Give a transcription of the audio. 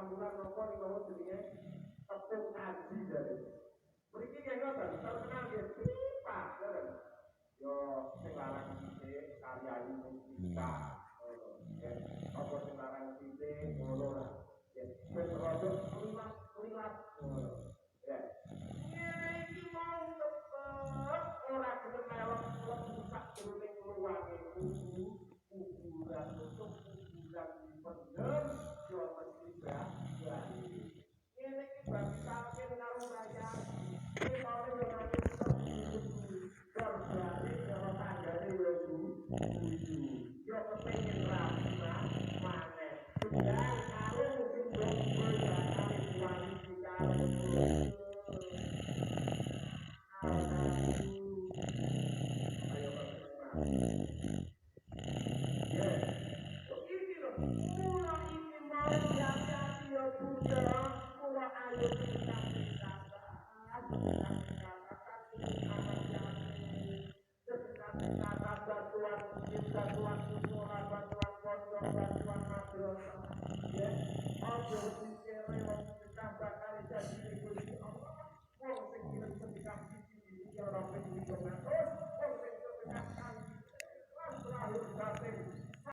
sambutan nopo rikala jenenge tepung aji dari. Mriki nggih ngoten, terkenal nggih pipa, ngoten. Yo sing larang sithik karyayu mustika. Apa sing larang sithik ngono lah. Ya, wis rada kliwat ngono. Ya. Ngene iki mau tetep ora gelem melok sak jroning ruange kuburan untuk kuburan dipendem yo mesti bali. Ngene iki bagi sampeyan karo raya. Iki mau yo nanti berbalik karo tanggane yo buju. Yo kepengin rapi maneh. Sudah karo sing dong berjalan wali kita.